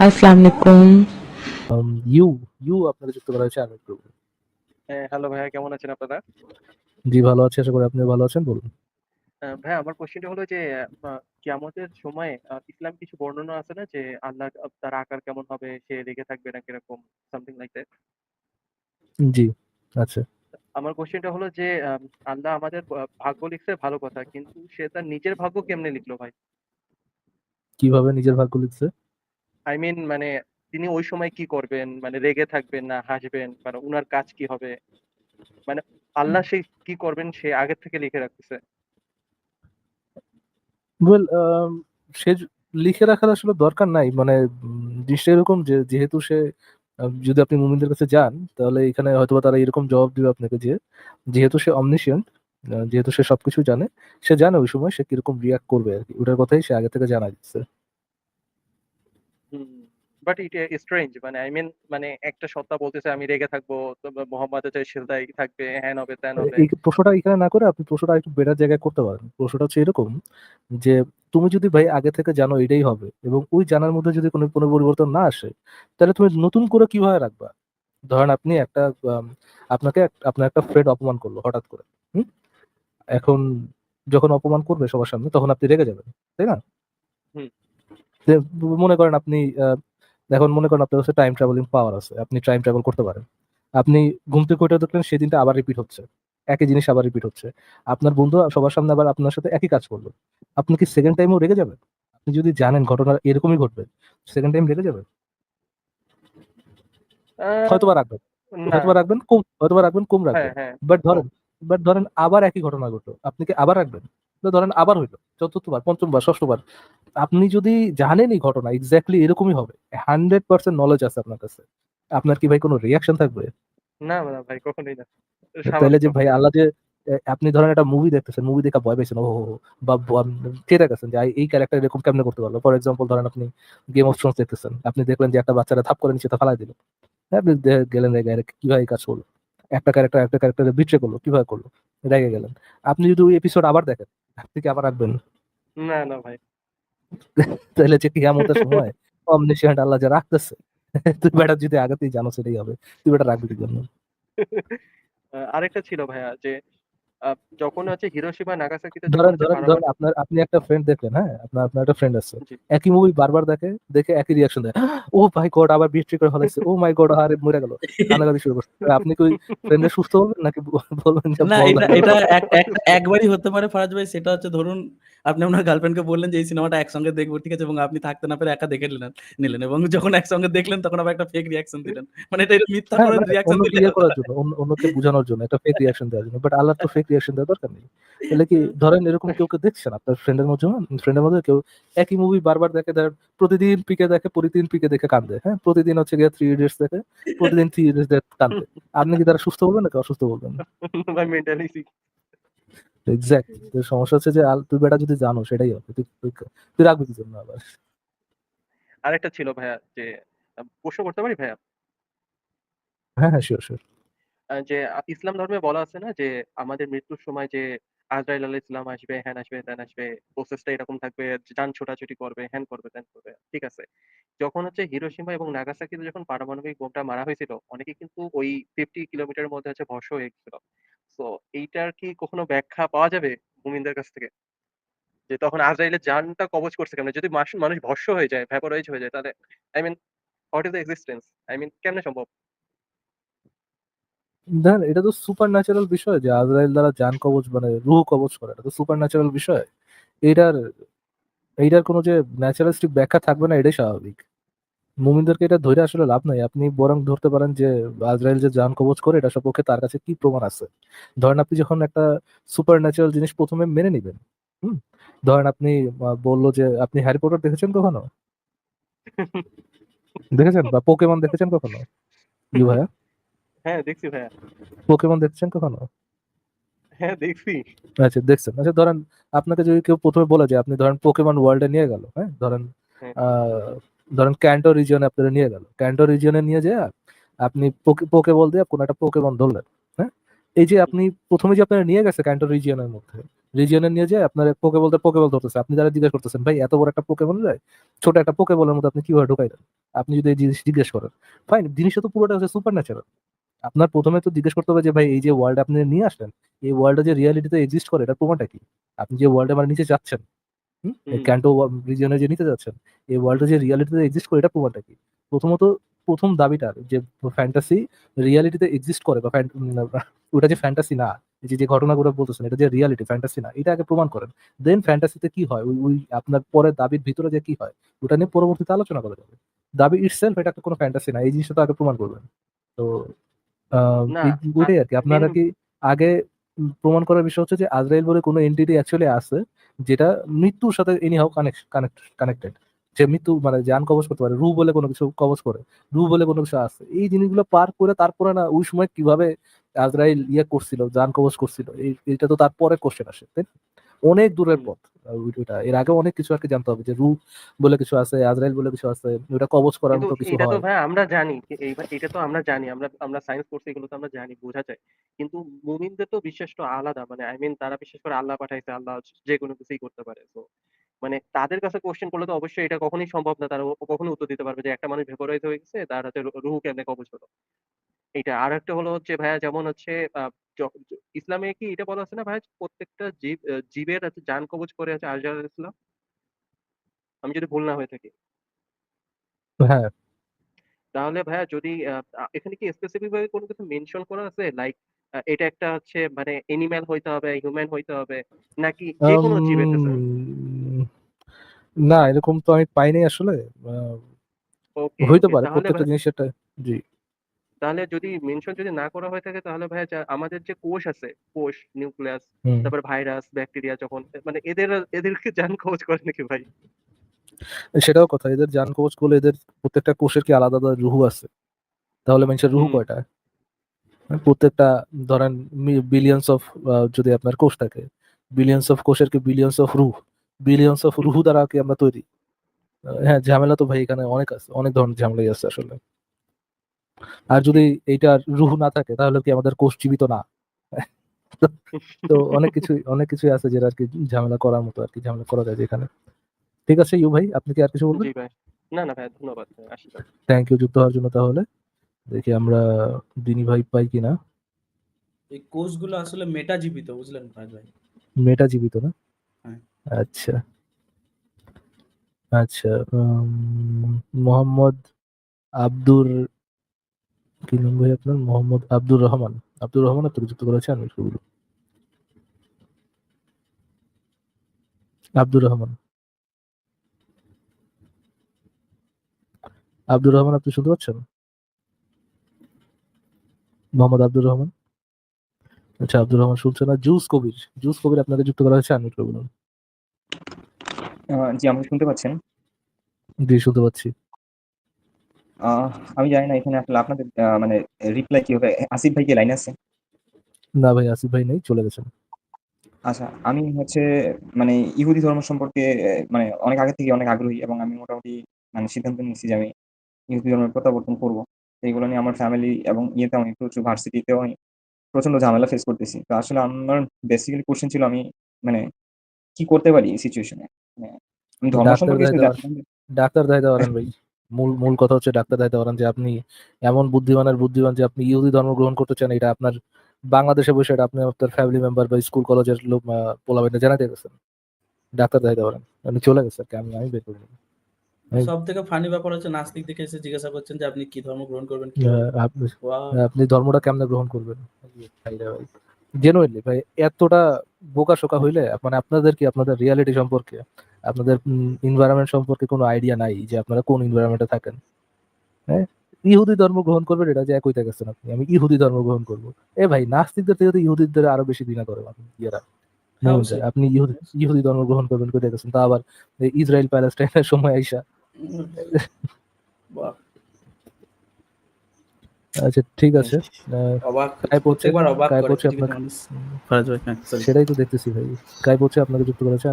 আসসালামু আলাইকুম। You you আপনাকে যুক্ত করা হয়েছে আমির গ্রুপ। হ্যাঁ, হ্যালো ভাইয়া, কেমন আছেন আপনারা? জি ভালো আছি, আশা করি আপনি ভালো আছেন, বলুন। ভাইয়া, আমার কোশ্চেনটা হলো যে কিয়ামতের সময় ইসলাম কিছু বর্ণনা আছে না যে আল্লাহ তার আকার কেমন হবে, সে রেগে থাকবে না কিরকম, সামথিং লাইক দ্যাট। জি, আচ্ছা। আমার কোশ্চেনটা হলো যে আল্লাহ আমাদের ভাগ্য লিখছে ভালো কথা, কিন্তু সে তার নিজের ভাগ্য কেমনে লিখলো ভাই? কিভাবে নিজের ভাগ্য লিখছে? আই মিন মানে তিনি ওই সময় কি করবেন, মানে রেগে থাকবেন না হাসবেন, মানে উনার কাজ কি হবে, মানে আল্লাহ সে কি করবেন সে আগের থেকে লিখে রাখতেছে। ওয়েল, সে লিখে রাখার আসলে দরকার নাই, মানে জিনিসটা এরকম যে যেহেতু সে যদি আপনি মুমিনদের কাছে যান তাহলে এখানে হয়তোবা তারা এরকম জবাব দিবে আপনাকে যে যেহেতু সে অমনিশিয়েন্ট, যেহেতু সে সবকিছু জানে, সে জানে ওই সময় সে কিরকম রিয়াক্ট করবে আর কি, ওটার কথাই সে আগে থেকে জানা দিচ্ছে। বাট ইট স্ট্রেঞ্জ, মানে আই মিন মানে একটা সত্তা বলতেছে আমি রেগে থাকবো, তো মোহাম্মদ হচ্ছে সেজদায় থাকবে, হ্যান হবে ত্যান হবে। এই প্রশ্নটা এখানে না করে আপনি প্রশ্নটা একটু বেটার জায়গায় করতে পারেন। প্রশ্নটা হচ্ছে এরকম যে তুমি যদি ভাই আগে থেকে জানো এটাই হবে এবং ওই জানার মধ্যে যদি কোনো কোনো পরিবর্তন না আসে, তাহলে তুমি নতুন করে কিভাবে রাখবা? ধরেন আপনি একটা আপনার একটা ফ্রেন্ড অপমান করলো হঠাৎ করে। হুম? এখন যখন অপমান করবে সবার সামনে তখন আপনি রেগে যাবেন, তাই না? হুম। যে মনে করেন আপনি এখন মনে করেন আপনার কাছে টাইম ট্রাভেলিং পাওয়ার আছে, আপনি টাইম ট্রাভেল করতে পারেন। আপনি ঘুম থেকে উঠে দেখলেন সেদিনটা আবার রিপিট হচ্ছে, একই জিনিস আবার রিপিট হচ্ছে। আপনার বন্ধু সবার সামনে আবার আপনার সাথে একই কাজ করলো, আপনি কি সেকেন্ড টাইমও রেগে যাবেন? আপনি যদি জানেন ঘটনা এরকমই ঘটবে, সেকেন্ড টাইম রেগে যাবেন? আহ, হয়তোবা রাখবেন, না। হয়তোবা রাখবেন কম হ্যাঁ, রাখবেন। হ্যাঁ। বাট কম। ধরেন আবার একই ঘটনা ঘটলো, আপনি কি আবার রাখবেন? তো ধরেন আবার হইলো চতুর্থবার, পঞ্চমবার, ষষ্ঠবার, আপনি যদি জানেন এই ঘটনা এক্স্যাক্টলি এরকমই হবে, 100% নলেজ আছে আপনার কাছে, আপনার কি ভাই কোনো রিয়াকশন থাকবে? না না ভাই, কখনোই না। তাহলে স্বাভাবিক যে হবে। ভাই আল্লাহ যে আপনি ধরেন একটা মুভি দেখতেছেন, মুভি দেখা ভয় পাইছেন, ও বা চেতে গেছেন যে এই ক্যারেক্টার এরকম কেমনে করতে পারলো। ফর এক্সাম্পল ধরেন আপনি গেম অফ থ্রোনস দেখতেছেন, আপনি দেখলেন যে একটা বাচ্চারা থাপ করে নিচে ফালাই দিল। হ্যাঁ, আপনি গেলেন রেগে, কিভাবে এই কাজ করলো, একটা ক্যারেক্টার বিট্রে করলো, কিভাবে করলো, রেগে গেলেন। আপনি যদি ওই এপিসোড আবার দেখেন, আপনি কি আবার রাখবেন? না না ভাই। তাহলে যে কিয়ামতের সময় অমনিশিয়েন্ট আল্লাহ যে রাখতেছে, তুই বেটা যদি আগেতেই জানো সেটাই হবে, তুই বেটা রাখবি কি জন্য? আরেকটা ছিল ভাইয়া যে যখন হচ্ছে হিরোশিমা নাগাসাকিতে যখন ধরেন হচ্ছে ধরেন ধরেন পারমাণবিক। আপনি একটা ফ্রেন্ড দেখলেন, হ্যাঁ, আপনার একটা ফ্রেন্ড আছে, জি। একই মুভি বারবার দেখে, দেখে একই রিয়াকশন দেয়, ও মাই গড আবার বিট্রে করে ফেলাইছে, ও মাই গড আরে মরে গেল, কান্নাকাটি শুরু করছে। আপনি কি ওই ফ্রেন্ডের সুস্থ বলবেন নাকি বলবেন যে না, বল এটা না? এটা একবারই হতে পারে ফারাজ ভাই। সেটা হচ্ছে ধরুন আপনি আপনার গার্লফ্রেন্ডকে বললেন যে এই সিনেমাটা একসঙ্গে দেখবো, ঠিক আছে? এবং আপনি থাকতে না পেরে একা দেখে নিলেন এবং যখন একসঙ্গে দেখলেন তখন আবার একটা ফেক রিঅ্যাকশন দিলেন। মানে এটা মিথ্যা হ্যাঁ, করে মানে রিঅ্যাকশন অন্যকে দিলে ইয়ে করার হয়। জন্য, অন্যকে বোঝানোর জন্য, একটা ফেক রিয়াকশন দেওয়ার জন্য। বাট আল্লাহর তো ফেক রিয়াকশন দেওয়ার দরকার নেই। তাহলে কি ধরেন এরকম কেউ দেখছেন আপনার ফ্রেন্ডের মধ্যে কেউ একই মুভি বারবার দেখে, ধরেন প্রতিদিন পিকে দেখে, প্রতিদিন পিকে দেখে কান্দে, হ্যাঁ, প্রতিদিন হচ্ছে গিয়ে থ্রি ইডিয়টস দেখে, প্রতিদিন থ্রি ইডিয়টস দেখে কান্দে। আপনি কি তারা সুস্থ বলবেন নাকি অসুস্থ বলবেন? ভাই মেন্টালি সিক। এক্স্যাক্টলি। তো সমস্যা হচ্ছে যে তুই বেটা যদি জানো সেটাই হবে, তুই রাখবি কি জন্য আবার? আরেকটা ছিল ভাইয়া যে প্রশ্ন করতে পারি ভাইয়া? হ্যাঁ হ্যাঁ, শিওর শিওর। যে ইসলাম ধর্মে বলা আছে না যে আমাদের মৃত্যুর সময় যে আজরাইল আলাইহিস সালাম আসবে, হ্যান আসবে ত্যান আসবে, প্রসেসটা এরকম থাকবে, যান ছোটাছুটি করবে, হ্যান করবে ত্যান করবে, ঠিক আছে? যখন হচ্ছে হিরোশিমা এবং নাগাসাকিতে যখন পারমাণবিক বোমটা মারা হয়েছিল, অনেকে কিন্তু ওই 50 কিলোমিটারের মধ্যে হচ্ছে ভস্ম হয়ে গেছিল। তো এইটার কি কখনো ব্যাখ্যা পাওয়া যাবে মুমিনদের কাছ থেকে, যে তখন আজরাইলের জানটা কবজ করছে কেমনে? যদি মানুষ ভস্ম হয়ে যায়, ভ্যাপোরাইজ হয়ে যায়, তাহলে I mean what is the existence, I mean কেমনে সম্ভব? দেখেন এটা তো সুপার ন্যাচারাল বিষয় যে আজরাইল দ্বারা জান কবজ মানে রুহ কবজ করে, এটা তো সুপার ন্যাচারাল বিষয়। এইটার এইটার কোনো যে ন্যাচারালিস্টিক ব্যাখ্যা থাকবে না এটাই স্বাভাবিক। মুমিনদেরকে এটা ধরে আসলে লাভ নাই, আপনি বরং ধরতে পারেন যে আজরাইল যে জান কবজ করে এটা সপক্ষে তার কাছে কি প্রমাণ আছে। ধরেন আপনি যখন একটা সুপার ন্যাচারাল জিনিস প্রথমে মেনে নিবেন, হুম, ধরেন আপনি বললো যে আপনি হ্যারি পটার দেখেছেন কখনো? দেখেছেন বা পোকেমন দেখেছেন কখনো? ইউ ভাইয়া, হ্যাঁ দেখছি ভাইয়া। পোকেমন দেখেছেন কখনো? হ্যাঁ দেখছি। আচ্ছা দেখছেন, আচ্ছা ধরেন আপনাকে যদি কেউ প্রথমে বলে যে আপনি ধরেন পোকেমন ওয়ার্ল্ডে নিয়ে গেল, হ্যাঁ, ধরেন হ্যাঁ। ধরেন ক্যান্টো রিজিয়নে আপনারা নিয়ে গেল, ক্যান্টো রিজিয়নে নিয়ে যায় আপনি পোকে বল দিয়ে কোনো একটা পোকেমন ধরলেন, হ্যাঁ, এই যে আপনি প্রথমে যে আপনারা নিয়ে গেছে ক্যান্টো রিজিয়নের মধ্যে, রিজিয়নে নিয়ে যায় আপনার পোকে বল ধরতেছে, আপনি যারা জিজ্ঞাসা করতেছেন ভাই এত বড় একটা পোকেমন যায়, ছোট একটা পোকে বলের মধ্যে আপনি কিভাবে ঢুকাইলেন? আপনি যদি এই জিনিস জিজ্ঞেস করেন, ফাইন, জিনিসটা তো পুরোটা হচ্ছে সুপার ন্যাচারাল। আপনার প্রথমে তো জিজ্ঞেস করতে হবে যে ভাই এই যে ওয়ার্ল্ড আপনি নিয়ে আসলেন, এই ওয়ার্ল্ডে যে রিয়ালিটিতে এক্সিস্ট করে এটা প্রমাণটা কি? আপনি যে ওয়ার্ল্ডে আমার নিচে যাচ্ছেন, এই হুম। ক্যান্টো রিজিয়নে যে নিতে যাচ্ছেন, এই ওয়ার্ল্ডে যে রিয়ালিটিতে এক্সিস্ট করে এটা প্রমাণটা কি? প্রথমত প্রথম দাবিটা যে ফ্যান্টাসি রিয়ালিটিতে এক্সিস্ট করে বা ওটা যে ফ্যান্টাসি না, এই যে যে ঘটনাগুলো বলতেছেন এটা যে রিয়ালিটি ফ্যান্টাসি না, এটা আগে প্রমাণ করেন। দেন ফ্যান্টাসিতে কি হয়, ওই ওই আপনার পরের দাবির ভিতরে যে কি হয় ওটা নিয়ে পরবর্তীতে আলোচনা করা যাবে। দাবি ইটসেলফ এটা একটা কোনো ফ্যান্টাসি না, এই জিনিসটা তো আগে প্রমাণ করবেন। তো না, এই ওইটাই আরকি। মেন আপনারা কি আগে প্রমাণ করার বিষয় হচ্ছে যে আজরাইল বলে কোনো এন্টিটি অ্যাকচুয়ালি আছে যেটা মৃত্যুর সাথে এনিহাউ কানেক্টেড। যে মৃত্যু মানে জান কবজ করতে পারে, রূহ বলে কোনো কিছু কবজ করে, রূহ বলে কোনো কিছু আছে। এই জিনিসগুলো পার করে তারপরে না ওই সময় কিভাবে আজরাইল করছিল, জান কবজ করছিল, এইটা তো তারপরে কোশ্চেন আসে, তাই না? অনেক দূরের হুম। পথ। ওইটা এর আগে অনেক কিছু আরকি জানতে হবে যে রূহ বলে কিছু আছে, আজরাইল বলে কিছু আছে, ওটা কবজ করার কিন্তু মতো কিছু এটা তো হয়। ভাই আমরা জানি এটা তো আমরা জানি, আমরা সায়েন্স পড়ছি, এগুলো তো আমরা জানি, বোঝা যায়। কিন্তু মুমিনদের তো বিশ্বাস তো আলাদা, মানে আই মিন তারা বিশ্বাস করে আল্লাহ পাঠাইছে, আল্লাহ যে কোনো কিছুই করতে পারে। তো মানে তাদের কাছে কোশ্চেন করলে তো অবশ্যই এটা কখনোই সম্ভব না, তারা কখনো উত্তর দিতে পারবে যে একটা মানুষ ভেপোরাইজ হয়ে গেছে, তার হাতে রুহু কেমনে কবজ হলো। এটা আর একটা হলো হচ্ছে ভাইয়া, যেমন হচ্ছে ইসলামে কি এটা বলা আছে না ভাই, প্রত্যেকটা জীবের আছে জান কবজ করে আছে আজরাইল আলাইহিস সালাম, আমি যদি ভুল না হয়ে থাকি। হ্যাঁ। তাহলে ভাইয়া যদি এখানে কি স্পেসিফিক ভাবে কোনো কিছু মেনশন করা আছে, লাইক এটা একটা হচ্ছে মানে এনিম্যাল হইতে হবে, হিউম্যান হইতে হবে, নাকি যে কোনো জীবের কাছে? না, এরকম তো আমি পাইনি আসলে। আহ, ওকে হইতে ওকে, পারে তাহলে প্রত্যেকটা ভাই, জিনিস একটা। জি। তাহলে যদি মেনশন যদি না করা হয়ে থাকে, তাহলে ভাইয়া আমাদের যে কোষ আছে, কোষ, নিউক্লিয়াস, হুম। তারপর ভাইরাস, ব্যাকটেরিয়া, যখন মানে এদেরকে জান খোঁজ করে নাকি ভাই? সেটাও কথা, এদের জান কবজ করলে এদের প্রত্যেকটা কোষের কি আলাদা আলাদা রুহু আছে? তাহলে মানুষের রুহু হুম। কয়টা? প্রত্যেকটা ধরেন বিলিয়ন্স অফ, যদি আপনার কোষ থাকে, বিলিয়ন্স অফ কোষের কি বিলিয়ন্স অফ রুহ, বিলিয়ন্স অফ রুহু দ্বারা কি আমরা তৈরি? হ্যাঁ, ঝামেলা তো ভাই এখানে অনেক আছে, অনেক ধরনের ঝামেলাই আছে আসলে। আর যদি এইটার রুহু না থাকে তাহলে কি আমাদের কোষ জীবিত না? তো অনেক কিছুই আছে যেটা আর কি ঝামেলা করার মতো, আর কি ঝামেলা করা যায় যেখানে। ঠিক আছে ইউ ভাই, আপনি কি আর কিছু বলবেন? জি ভাই। না না ভাই, ধন্যবাদ ভাই, আসি তাহলে। থ্যাংক ইউ যুক্ত হওয়ার জন্য। তাহলে দেখি আমরা দিনী ভাই পাই কিনা। এই কোষগুলো আসলে মেটা জীবিত, বুঝলেন ফারাজ ভাই? মেয়েটা জীবিত না? হ্যাঁ। আচ্ছা। আচ্ছা। মোহাম্মদ আব্দুর, কি নাম ভাই আপনার? মোহাম্মদ আব্দুর রহমান। আব্দুর রহমান আপনাকে যুক্ত করেছে আমি শুরু। আব্দুর রহমান, আব্দুর রহমান আপনি শুনতে পাচ্ছেন? মোহাম্মদ আব্দুর রহমান। আচ্ছা, আব্দুর রহমান শুনছে না। জুস কবির আপনাকে যুক্ত করা হয়েছে, আমি বলুন। জি, আমাকে শুনতে পাচ্ছেন? জি, শুনতে পাচ্ছি। আহ আমি জানি না এখানে আসলে আপনাদের মানে রিপ্লাই কি হবে? আসিফ ভাই কি লাইনে আছে? না ভাই, আসিফ ভাই নেই, চলে গেছেন। আচ্ছা, আমি হচ্ছে মানে ইহুদি ধর্ম সম্পর্কে মানে অনেক আগে থেকে অনেক আগ্রহী, এবং আমি মোটামুটি মানে সিদ্ধান্ত নিয়েছি যে আমি ইহুদি ধর্মের প্রত্যাবর্তন করব। এইগুলো নিয়ে আমার ফ্যামিলি এবং ইয়েতে আমি প্রচুর ভার্সিটিতেও আমি প্রচন্ড ঝামেলা ফেস করতেছি। তো আসলে আমার বেসিক্যালি কোশ্চেন ছিল আমি মানে কি করতে পারি এই সিচুয়েশনে? মানে আমি ধর্ম ডাক্তার সম্পর্কে দেখাইতে আসলে পারেন, জানতাম যে ডাক্তার দেখাইতে পারেন ভাই। মূল মূল কথা হচ্ছে ডাক্তার দেখাইতে পারেন যে আপনি এমন বুদ্ধিমানের বুদ্ধিমান যে আপনি ইহুদি ধর্ম গ্রহণ করতে চান, এটা আপনার বাংলাদেশে বসে এটা আপনি আপনার ফ্যামিলি মেম্বার বা স্কুল কলেজের লোক পোলাপাইনে জানাতে গেছেন। ডাক্তার দেখাইতে পারেন। আপনি চলে গেছে আর কি, আমি বের করি নি। আমি- সব থেকে ফানি ব্যাপার হচ্ছে নাস্তিক দেখে এসে জিজ্ঞাসা করছেন যে আপনি কি ধর্ম গ্রহণ করবেন, কিভাবে? আপনি ওয়াও! আপনি ধর্মটা কেমনে গ্রহণ করবেন? ভাইরা ভাই, জেনুইনলি ভাই, এতটা বোকা শোকা হইলে মানে আপনাদের কি আপনাদের রিয়ালিটি সম্পর্কে, আপনাদের এনভায়রনমেন্ট সম্পর্কে কোনো আইডিয়া নাই যে আপনারা কোন এনভায়রনমেন্টে থাকেন? হ্যাঁ, ইহুদি ধর্ম গ্রহণ করবেন এটা যে একই গেছেন আপনি, আমি ইহুদি ধর্ম গ্রহণ করবো। এ ভাই, নাস্তিকদের থেকে তো ইহুদিদের আরো বেশি ঘৃণা করে মানুষ, ইয়েরা, হ্যাঁ, মুমিনরা। অবশ্যই। আপনি ইহুদি ধর্ম গ্রহণ করবেন কই গেছেন, তা আবার এই ইসরায়েল প্যালেস্টাইনের সময় আইসা। উম বাহ! আচ্ছা, ঠিক আছে। অবাক, কায় পড়ছে, প্রত্যেকবার অবাক কায় করে পড়ছে কিছু, কিছু আপনাকে। মানুষ। ফারাজ ভাই, হ্যাঁ, সরি। সেটাই তো দেখতেছি ভাই, কায় পড়ছে আপনাকে যুক্ত করেছে।